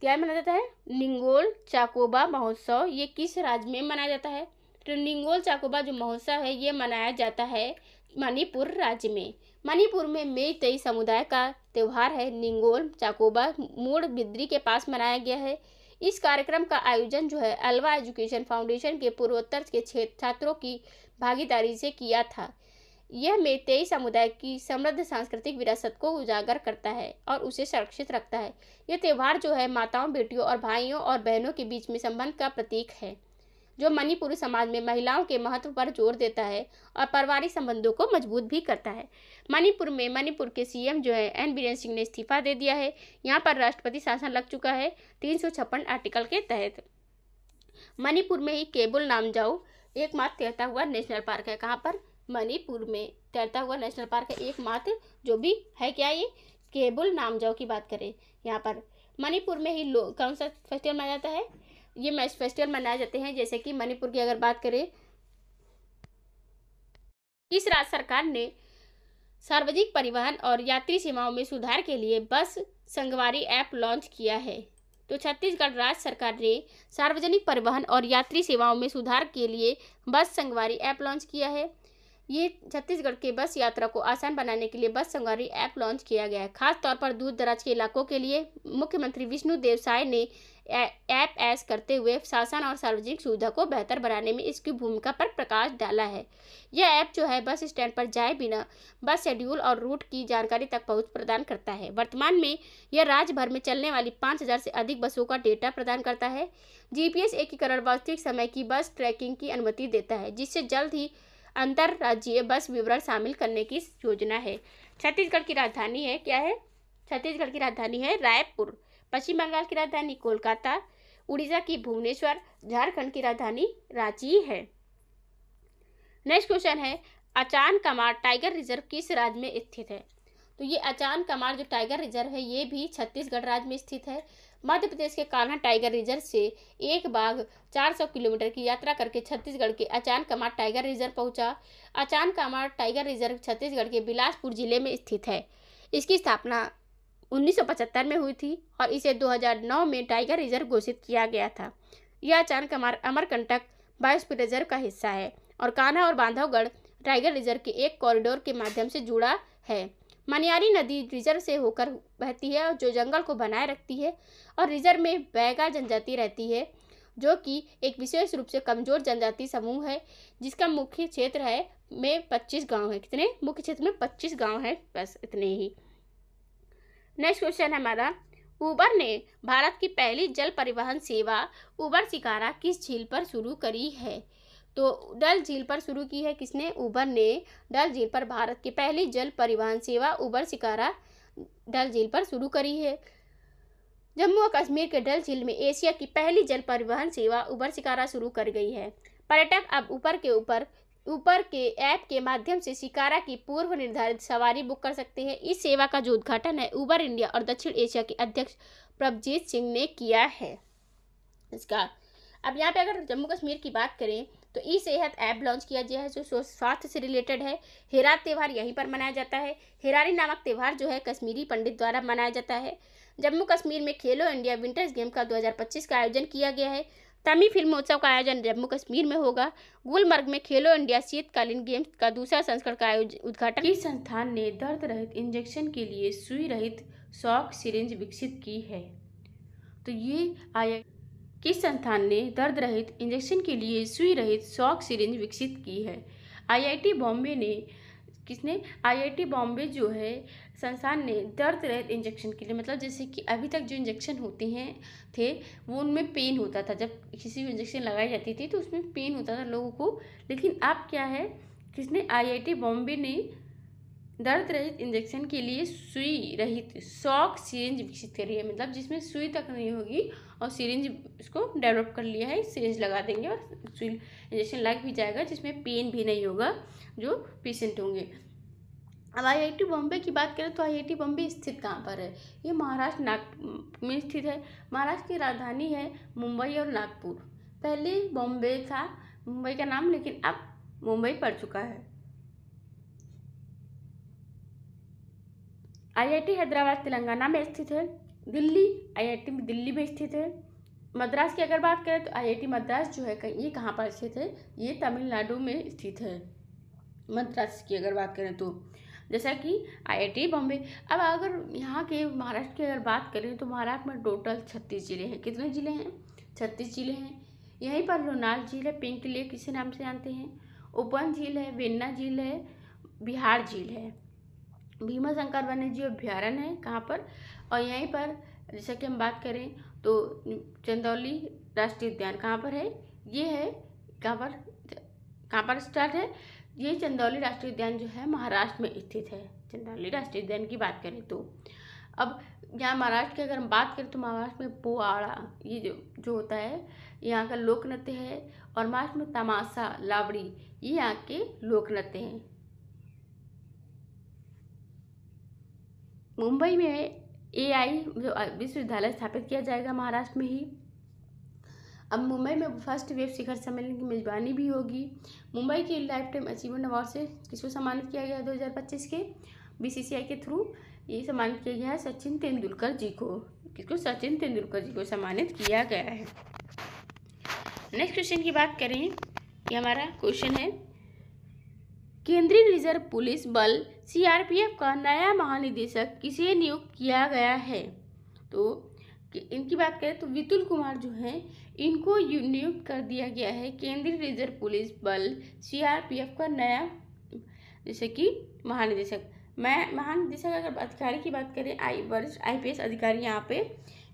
क्या मनाया जाता है? निंगोल चाकोबा महोत्सव ये किस राज्य में मनाया जाता है? तो निंगोल चाकोबा जो महोत्सव है ये मनाया जाता है मणिपुर राज्य में। मणिपुर में मेइतेई समुदाय का त्यौहार है निंगोल चाकोबा मूड बिद्री के पास मनाया गया है। इस कार्यक्रम का आयोजन जो है अल्वा एजुकेशन फाउंडेशन के पूर्वोत्तर के छात्रों की भागीदारी से किया था। यह मेइतेई समुदाय की समृद्ध सांस्कृतिक विरासत को उजागर करता है और उसे सुरक्षित रखता है। यह त्यौहार जो है माताओं, बेटियों और भाइयों और बहनों के बीच में संबंध का प्रतीक है, जो मणिपुरी समाज में महिलाओं के महत्व पर जोर देता है और पारिवारिक संबंधों को मजबूत भी करता है। मणिपुर के CM जो है N बीरेन सिंह ने इस्तीफा दे दिया है। यहाँ पर राष्ट्रपति शासन लग चुका है 356 आर्टिकल के तहत। मणिपुर में ही केबुल नामजाऊ एकमात्र तैरता हुआ नेशनल पार्क है। कहाँ पर? मणिपुर में तैरता हुआ नेशनल पार्क है एकमात्र, जो भी है क्या ये केबुल नामजाऊ की बात करें। यहाँ पर मणिपुर में ही कौन सा फेस्टिवल मनाया जाता है? ये मैच फेस्टिवल मनाए जाते हैं। जैसे कि मणिपुर की अगर बात करें, इस राज्य सरकार ने सार्वजनिक परिवहन और यात्री सेवाओं में सुधार के लिए बस संगवारी ऐप लॉन्च किया है। तो छत्तीसगढ़ राज्य सरकार ने सार्वजनिक परिवहन और यात्री सेवाओं में सुधार के लिए बस संगवारी ऐप लॉन्च किया है। ये छत्तीसगढ़ के बस यात्रा को आसान बनाने के लिए बस संगवारी ऐप लॉन्च किया गया है। खास तौर पर दूर दराज के इलाकों के लिए मुख्यमंत्री विष्णुदेव साय ने ऐप ऐस करते हुए शासन और सार्वजनिक सुविधा को बेहतर बनाने में इसकी भूमिका पर प्रकाश डाला है। यह ऐप जो है बस स्टैंड पर जाए बिना बस शेड्यूल और रूट की जानकारी तक पहुंच प्रदान करता है। वर्तमान में यह राज्य भर में चलने वाली 5000 से अधिक बसों का डेटा प्रदान करता है। जीपीएस एकीकरण वास्तविक समय की बस ट्रैकिंग की अनुमति देता है, जिससे जल्द ही अंतरराज्यीय बस विवरण शामिल करने की योजना है। छत्तीसगढ़ की राजधानी है क्या है? छत्तीसगढ़ की राजधानी है रायपुर। पश्चिम बंगाल की राजधानी कोलकाता। उड़ीसा की भुवनेश्वर। झारखंड की राजधानी रांची है। नेक्स्ट क्वेश्चन है, अचान कमार टाइगर रिजर्व किस राज्य में स्थित है? तो ये अचान कमार जो टाइगर रिजर्व है ये भी छत्तीसगढ़ राज्य में स्थित है। मध्य प्रदेश के कान्हा टाइगर रिजर्व से एक बाघ 400 किलोमीटर की यात्रा करके छत्तीसगढ़ के अचान कमार टाइगर रिजर्व पहुंचा। अचान कमार टाइगर रिजर्व छत्तीसगढ़ के बिलासपुर जिले में स्थित है। इसकी स्थापना 1975 में हुई थी और इसे 2009 में टाइगर रिजर्व घोषित किया गया था। यह अचान कमार अमरकंटक बायोस्फीयर रिजर्व का हिस्सा है और कान्हा और बांधवगढ़ टाइगर रिजर्व के एक कॉरिडोर के माध्यम से जुड़ा है। मनियारी नदी रिजर्व से होकर बहती है और जो जंगल को बनाए रखती है और रिजर्व में बैगा जनजाति रहती है, जो कि एक विशेष रूप से कमजोर जनजाति समूह है, जिसका मुख्य क्षेत्र है में 25 गांव है। कितने? मुख्य क्षेत्र में 25 गांव है, बस इतने ही। नेक्स्ट क्वेश्चन है हमारा, उबर ने भारत की पहली जल परिवहन सेवा उबर शिकारा किस झील पर शुरू करी है? तो डल झील पर शुरू की है। किसने? उबर ने डल झील पर भारत की पहली जल परिवहन सेवा उबर शिकारा डल झील पर शुरू करी है। जम्मू और कश्मीर के डल झील में एशिया की पहली जल परिवहन सेवा उबर शिकारा शुरू कर गई है। पर्यटक अब ऊपर के ऐप के माध्यम से शिकारा की पूर्व निर्धारित सवारी बुक कर सकते हैं। इस सेवा का जो उद्घाटन है उबर इंडिया और दक्षिण एशिया के अध्यक्ष प्रभजीत सिंह ने किया है इसका। अब यहाँ पे अगर जम्मू कश्मीर की बात करें तो ई सेहत ऐप लॉन्च किया गया है जो स्वास्थ्य से रिलेटेड है। हेरात त्यौहार यहीं पर मनाया जाता है। हेरारी नामक त्यौहार जो है कश्मीरी पंडित द्वारा मनाया जाता है। जम्मू कश्मीर में खेलो इंडिया विंटर्स गेम का 2025 का आयोजन किया गया है। तमी फिल्मोत्सव का आयोजन जम्मू कश्मीर में होगा। गुलमर्ग में खेलो इंडिया शीतकालीन गेम्स का दूसरा संस्करण का उद्घाटन। इस संस्थान ने दर्द रहित इंजेक्शन के लिए सुई रहित शॉक सिरिंज विकसित की है। तो ये किस संस्थान ने दर्द रहित इंजेक्शन के लिए सुई रहित शॉक सिरिंज विकसित की है? आईआईटी बॉम्बे ने आईआईटी बॉम्बे जो है संस्थान ने दर्द रहित इंजेक्शन के लिए, मतलब जैसे कि अभी तक जो इंजेक्शन होते थे वो उनमें पेन होता था, जब किसी को इंजेक्शन लगाई जाती थी तो उसमें पेन होता था लोगों को, लेकिन अब क्या है, आईआईटी बॉम्बे ने दर्द रहित इंजेक्शन के लिए सुई रहित शॉक सिरिंज विकसित करी है, मतलब जिसमें सुई तक नहीं होगी और सिरिंज इसको डेवलप कर लिया है। सिरिंज लगा देंगे और सुई इंजेक्शन लग भी जाएगा, जिसमें पेन भी नहीं होगा जो पेशेंट होंगे। अब आईआईटी बॉम्बे की बात करें तो आईआईटी बॉम्बे स्थित कहाँ पर है? ये महाराष्ट्र नागपुर में स्थित है। महाराष्ट्र की राजधानी है मुंबई और नागपुर। पहले बॉम्बे था मुंबई का नाम, लेकिन अब मुंबई पड़ चुका है। आईआईटी हैदराबाद तेलंगाना में स्थित है। दिल्ली आईआईटी दिल्ली में स्थित है। मद्रास की अगर बात करें तो आईआईटी मद्रास जो है ये कहाँ पर स्थित है? ये तमिलनाडु में स्थित है। मद्रास की अगर बात करें तो जैसा कि आईआईटी बॉम्बे। अब अगर यहाँ के महाराष्ट्र की अगर बात करें तो महाराष्ट्र में टोटल 36 जिले हैं। कितने जिले हैं? 36 जिले हैं। यहीं पर लोनार झील है, पिंक लेक इसी नाम से जानते हैं। उपवन झील है, वेन्ना झील है, बिहार झील है। भीमा शंकर वन्य जीव अभ्यारण्य है कहाँ पर? और यहीं पर जैसा कि हम बात करें तो चंदौली राष्ट्रीय उद्यान कहाँ पर है? ये है कहाँ पर स्टार्ट है? ये चंदौली राष्ट्रीय उद्यान जो है महाराष्ट्र में स्थित है। चंदौली राष्ट्रीय उद्यान की बात करें तो अब यहाँ महाराष्ट्र की अगर हम बात करें तो महाराष्ट्र में पोवाड़ा ये जो होता है यहाँ का लोक नृत्य है। और महाराष्ट्र में तमाशा लावड़ी ये यहाँ के लोक नृत्य हैं। मुंबई में एआई विश्वविद्यालय स्थापित किया जाएगा महाराष्ट्र में ही। अब मुंबई में फर्स्ट वेब शिखर सम्मेलन की मेजबानी भी होगी। मुंबई की लाइफ टाइम अचीवमेंट अवार्ड से किसको सम्मानित किया गया है? 2025 के बीसीसीआई के थ्रू ये सम्मानित किया गया है सचिन तेंदुलकर जी को। किसको, सचिन तेंदुलकर जी को सम्मानित किया गया है। नेक्स्ट क्वेश्चन की बात करें कि हमारा क्वेश्चन है केंद्रीय रिजर्व पुलिस बल सीआरपीएफ का नया महानिदेशक किसे नियुक्त किया गया है। तो इनकी बात करें तो विपुल कुमार जो हैं इनको नियुक्त कर दिया गया है केंद्रीय रिजर्व पुलिस बल सीआरपीएफ का नया जैसे कि महानिदेशक। महानिदेशक अगर अधिकारी की बात करें वरिष्ठ आईपीएस अधिकारी यहाँ पे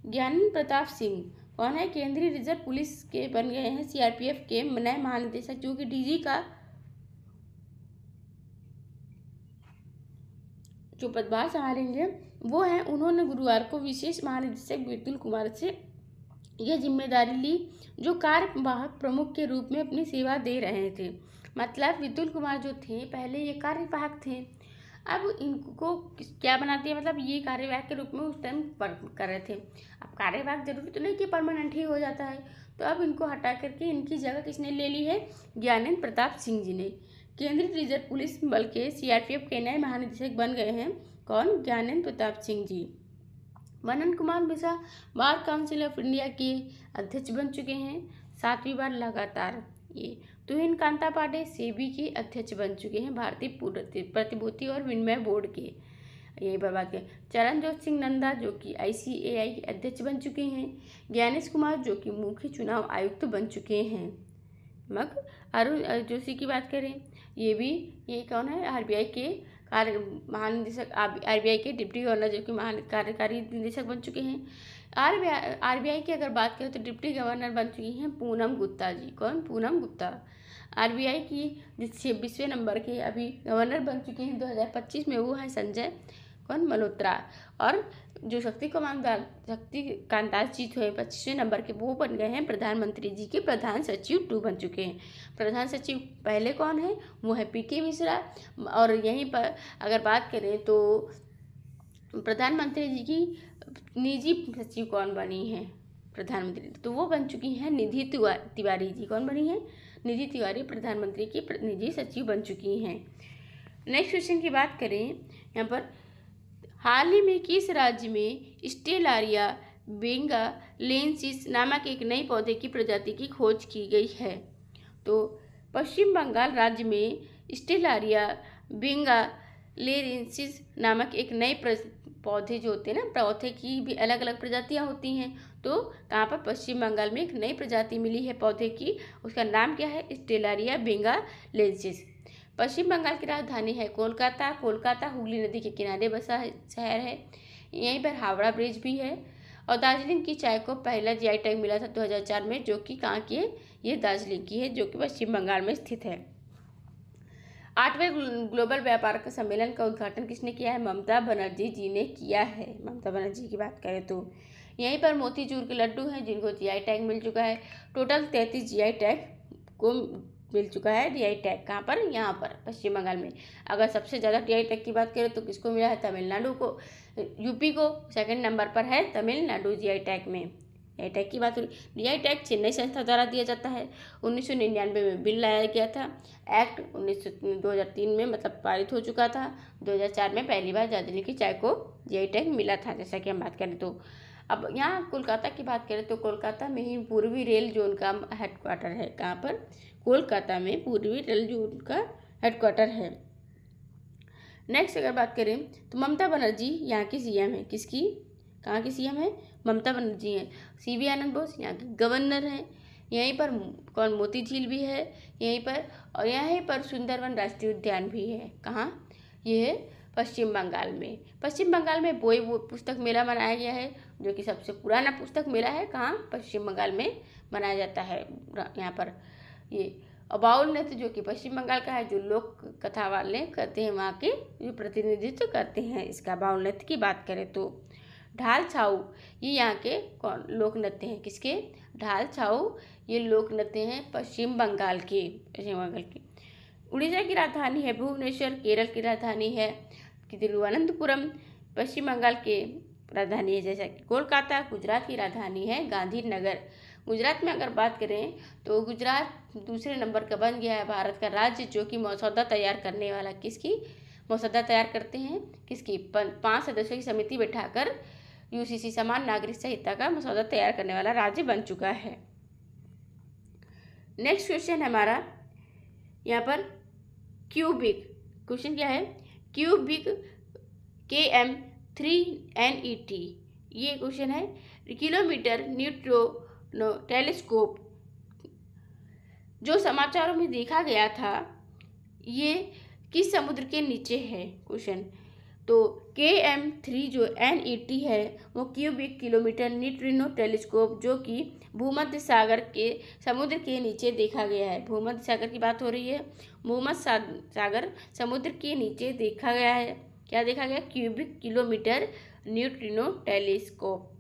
ज्ञानेंद्र प्रताप सिंह कौन है, केंद्रीय रिजर्व पुलिस के बन गए हैं सीआरपीएफ के नए महानिदेशक, जो कि डीजी का जो पदभार संभालेंगे वो हैं। उन्होंने गुरुवार को विशेष महानिदेशक विपुल कुमार से यह जिम्मेदारी ली, जो कार्यवाहक प्रमुख के रूप में अपनी सेवा दे रहे थे। मतलब विपुल कुमार जो थे पहले ये कार्यवाहक थे, अब इनको क्या बनाते हैं, मतलब ये कार्यवाहक के रूप में उस टाइम कर रहे थे। अब कार्यवाहक जरूरी तो नहीं कि परमानेंट ही हो जाता है, तो अब इनको हटा करके इनकी जगह किसने ले ली है, ज्ञानेंद्र प्रताप सिंह जी ने। केंद्रीय रिजर्व पुलिस बल के सीआरपीएफ के नए महानिदेशक बन गए हैं कौन, Gyanendra Pratap Singh ji. Manan Kumar Mishra bar council of India के अध्यक्ष बन चुके हैं 7वीं बार लगातार। ये तुहिन कांता पांडे सेबी के अध्यक्ष बन चुके हैं, भारतीय प्रतिभूति और विनिमय बोर्ड के। यही पर बात करें चरणजोत सिंह नंदा जो कि ICAI के अध्यक्ष बन चुके हैं। ज्ञानेश कुमार जो कि मुख्य चुनाव आयुक्त बन चुके हैं। मग अरुण जोशी की बात करें ये कौन है, RBI के कार्य महानिदेशक, RBI के डिप्टी गवर्नर जो कि कार्यकारी निदेशक बन चुके हैं। RBI की अगर बात करें तो डिप्टी गवर्नर बन चुकी हैं पूनम गुप्ता जी। कौन, पूनम गुप्ता। RBI की जो 26वें नंबर के अभी गवर्नर बन चुके हैं 2025 में, वो है संजय मल्होत्रा। और जो शक्तिकांत दास जी जो है 25वें नंबर के, वो बन गए हैं प्रधानमंत्री जी के प्रधान सचिव 2 बन चुके हैं। प्रधान सचिव पहले कौन है, वो है PK मिश्रा। और यहीं पर अगर बात करें तो प्रधानमंत्री जी की निजी सचिव कौन बनी है प्रधानमंत्री, तो वो बन चुकी हैं निधि तिवारी जी। कौन बनी है, निधि तिवारी प्रधानमंत्री की निजी सचिव बन चुकी हैं। नेक्स्ट क्वेश्चन की बात करें यहाँ पर हाल ही में किस राज्य में स्टेलारिया बेंगालेंसिस नामक एक नई पौधे की प्रजाति की खोज की गई है। तो पश्चिम बंगाल राज्य में स्टेलारिया बेंगालेंसिस नामक एक नए पौधे जो होते हैं ना, पौधे की भी अलग अलग प्रजातियां होती हैं। तो कहाँ पर, पश्चिम बंगाल में एक नई प्रजाति मिली है पौधे की, उसका नाम क्या है, स्टेलारिया बेंगालेंसिस। पश्चिम बंगाल की राजधानी है कोलकाता। कोलकाता हुगली नदी के किनारे बसा शहर है। यहीं पर हावड़ा ब्रिज भी है। और दार्जिलिंग की चाय को पहला GI टैग मिला था 2004 में, जो कि कहाँ की है, ये दार्जिलिंग की है, जो कि पश्चिम बंगाल में स्थित है। 8वें ग्लोबल व्यापार का सम्मेलन का उद्घाटन किसने किया है, ममता बनर्जी जी ने किया है। ममता बनर्जी की बात करें तो यहीं पर मोतीचूर के लड्डू हैं जिनको GI टैग मिल चुका है। टोटल 33 GI टैग को मिल चुका है। GI टैग कहाँ पर, यहाँ पर पश्चिम बंगाल में। अगर सबसे ज़्यादा GI टैग की बात करें तो किसको मिला है, तमिलनाडु को। यूपी को सेकंड नंबर पर है तमिलनाडु GI टैग में। GI टैग की बात करें, GI टैग चेन्नई संस्था द्वारा दिया जाता है। 1999 में बिल लाया गया था। एक्ट 2003 में मतलब पारित हो चुका था। 2004 में पहली बार दार्जिलिंग की चाय को GI टैग मिला था, जैसा कि हम बात करें तो। अब यहाँ कोलकाता की बात करें तो कोलकाता में ही पूर्वी रेल जोन का हेडक्वार्टर है। कहाँ पर, कोलकाता में पूर्वी रेल जोन का हेडक्वार्टर है। नेक्स्ट अगर बात करें तो ममता बनर्जी यहाँ की CM है। किसकी, कहाँ की CM है, ममता बनर्जी हैं। CV आनंद बोस यहाँ के गवर्नर हैं। यहीं पर कौन, मोती झील भी है यहीं पर। और यहीं पर सुंदरवन राष्ट्रीय उद्यान भी है। कहाँ, ये है पश्चिम बंगाल में। पश्चिम बंगाल में बोई पुस्तक मेला मनाया गया है, जो कि सबसे पुराना पुस्तक मेला है। कहाँ, पश्चिम बंगाल में मनाया जाता है। यहाँ पर ये बाउल नृत्य जो कि पश्चिम बंगाल का है, जो लोक कथा वाले करते हैं, वहाँ के जो प्रतिनिधित्व करते हैं इसका। बाउल नृत्य की बात करें तो ढाल छाऊ ये यहाँ के कौन लोक नृत्य हैं। किसके, ढाल छाऊ ये लोक नृत्य हैं पश्चिम बंगाल के। उड़ीसा की राजधानी है भुवनेश्वर। केरल की राजधानी है तिरुवनंतपुरम। पश्चिम बंगाल के राजधानी है जैसा कि कोलकाता। गुजरात की राजधानी है गांधीनगर। गुजरात में अगर बात करें तो गुजरात दूसरे नंबर का बन गया है भारत का राज्य, जो कि मसौदा तैयार करने वाला। किसकी, मसौदा तैयार करते हैं, किसकी, 5 सदस्यों की समिति बैठाकर यूसीसी समान नागरिक संहिता का मसौदा तैयार करने वाला राज्य बन चुका है। नेक्स्ट क्वेश्चन हमारा यहाँ पर क्यूबिक, क्वेश्चन क्या है, क्यूबिक KM3NET, ये क्वेश्चन है। किलोमीटर न्यूट्रिनो टेलीस्कोप जो समाचारों में देखा गया था, ये किस समुद्र के नीचे है क्वेश्चन। तो KM3 जो NET है वो क्यूबिक किलोमीटर न्यूट्रिनो टेलीस्कोप जो कि भूमध्य सागर के समुद्र के नीचे देखा गया है। भूमध्य सागर की बात हो रही है, भूमध्य सागर समुद्र के नीचे देखा गया है। क्या देखा गया, क्यूबिक किलोमीटर न्यूट्रिनो टेलीस्कोप।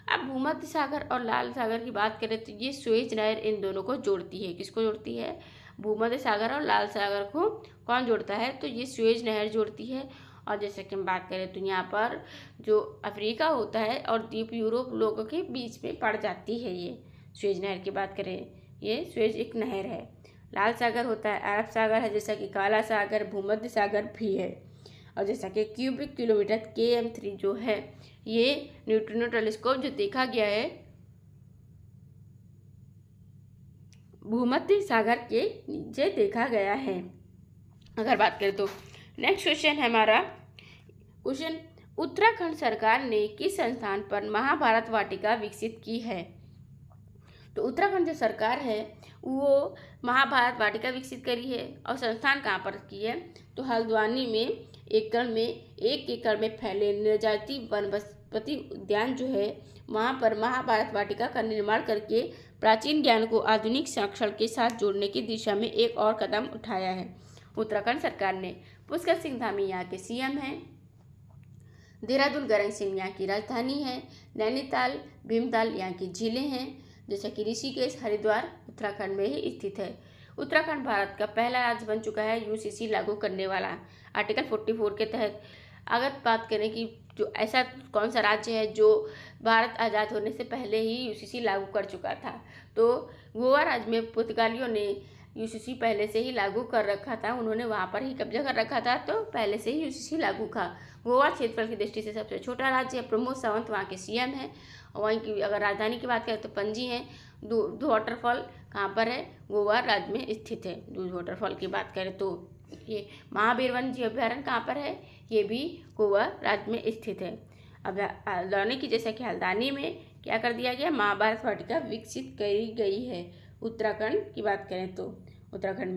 अब भूमध्य सागर और लाल सागर की बात करें तो ये सुएज नहर इन दोनों को जोड़ती है। किसको जोड़ती है, भूमध्य सागर और लाल सागर को कौन जोड़ता है, तो ये सुएज नहर जोड़ती है। और जैसे कि हम बात करें तो यहाँ पर जो अफ्रीका होता है और द्वीप यूरोप लोगों के बीच में पड़ जाती है। ये सुएज नहर की बात करें, ये सुएज एक नहर है। लाल सागर होता है अरब सागर है, जैसा कि काला सागर, भूमध्य सागर भी है। और जैसा कि क्यूबिक किलोमीटर KM3 जो है ये न्यूट्रिनो टेलीस्कोप जो देखा गया है भूमध्य सागर के नीचे देखा गया है। अगर बात करें तो नेक्स्ट क्वेश्चन है हमारा क्वेश्चन, उत्तराखंड सरकार ने किस संस्थान पर महाभारत वाटिका विकसित की है। तो उत्तराखंड जो सरकार है वो महाभारत वाटिका विकसित करी है। और संस्थान कहाँ पर की है, तो हल्द्वानी में 1 एकड़ में फैले नृजाति वनस्पति उद्यान जो है वहाँ पर महाभारत वाटिका का निर्माण करके प्राचीन ज्ञान को आधुनिक साक्षर के साथ जोड़ने की दिशा में एक और कदम उठाया है उत्तराखंड सरकार ने। पुष्कर सिंह धामी यहाँ के CM हैं। देहरादून गरंग सिंह यहाँ की राजधानी है। नैनीताल भीमताल यहाँ की झीलें हैं। जैसा कि ऋषिकेश हरिद्वार उत्तराखंड में ही स्थित है। उत्तराखंड भारत का पहला राज्य बन चुका है यूसीसी लागू करने वाला। आर्टिकल 44 के तहत अगर बात करें कि जो ऐसा कौन सा राज्य है जो भारत आज़ाद होने से पहले ही यूसीसी लागू कर चुका था, तो गोवा राज्य में पुर्तगालियों ने यूसीसी पहले से ही लागू कर रखा था। उन्होंने वहाँ पर ही कब्जा कर रखा था, तो पहले से ही यूसीसी लागू था। गोवा क्षेत्रफल की दृष्टि से सबसे छोटा राज्य है। प्रमोद सावंत वहाँ के CM हैं। और वहीं की अगर राजधानी की बात करें तो पणजी है। दूध वाटरफॉल कहाँ पर है, गोवा राज्य में स्थित है। दूध वाटरफॉल की बात करें तो ये महावीर वन जीव अभ्यारण्य कहाँ पर है, ये भी गोवा राज्य में स्थित है। अब हल्द्वानी की जैसा कि हल्द्वानी में क्या कर दिया गया, महाभारत वाटिका विकसित करी गई है। उत्तराखंड की बात करें तो उत्तराखंड में